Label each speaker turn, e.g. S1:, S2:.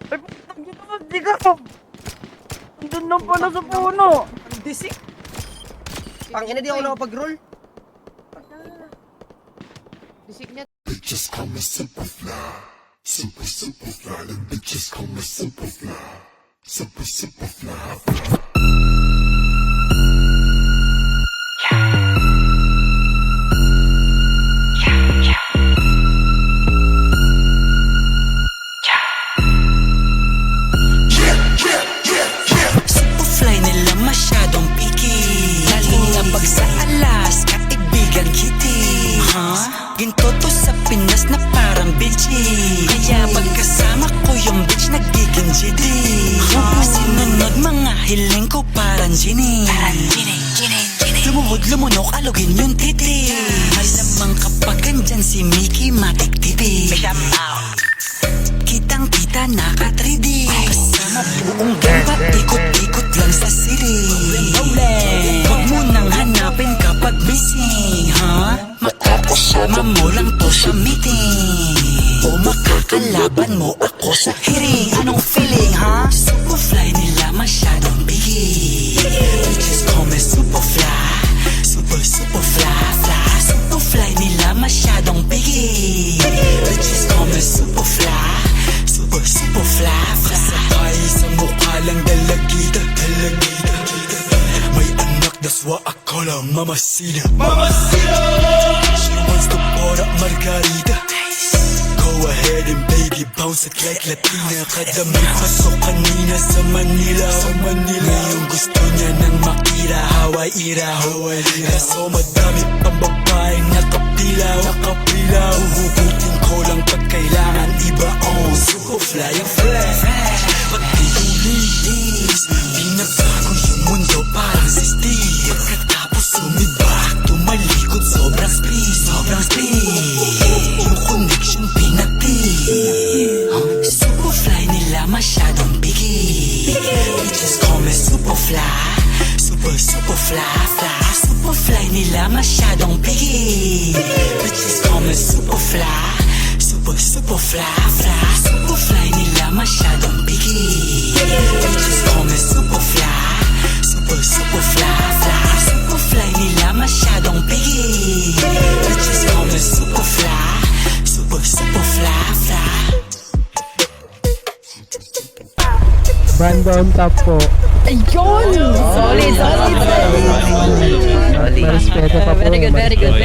S1: Ay, putang ina mo, di ka. Andun lang pala sa puno.
S2: Ang disik. Pangina, di ako nakapag-roll. Disik niya.
S3: Bitches call me super fly. Super, super fly. Them bitches call me super fly. Super, super fly.
S4: Superfly nila masyadong picky. Nalilabag sa alas, kaibigan kitty. Ginto to sa Pinas na parang bitchy. Kaya pagkasama ko yung bitch nagiging GD. Sinunod mga hiling ko parang Ginny. Lumuhod, lumunok, alugin yung titi. Malamang kapag andyan si Mickey Matic TV. Kitang kita naka 3D. Kasama buong gang patikot-ikot lang sa city. Huwag mo nang hanapin kapag missing, makakasama mo lang to sa meeting. O makakalaban mo ako sa hearing. Anong feeling, Superfly nila masyadong biggie. Bitches call me Superfly. Super, super fly, fly. Superfly nila masyadong biggie. Bitches call me Superfly. Super, super fly, fly. Sakay sa mukha lang dalagita, dalagita. May anak, that's why I call her Mamacita. Mamacita! She wants to pour up margarita. Go ahead and baby bounce it like Latina. Kadami pasok kanina sa Manila. Ngayon gusto niya ng makira. Hawaii-ira, Hawaii-ira. Kaso madami pang babaeng nakapila. Uhugutin ko lang pag kailangan iba. Superfly ang flash. Pag di ulis, pinabago yung mundo parang si Steve. Pagkatapos sumibak, tumalikod sobrang speed. Yung connection pinati. Superfly nila masyadong biggie. Bitches call me Superfly. Super, super fly, fly. Superfly nila masyadong biggie. Bitches call me Superfly. Super, super fly, fly. Superfly nila masyadong biggie. Bitches call me Superfly. Super, super fly, fly. Superfly nila masyadong biggie. Bitches call me Superfly. Super, super fly, fly.
S5: Brandon top po.
S1: Ayun! Solid!
S5: Respeto pa po.
S1: Very good, very good.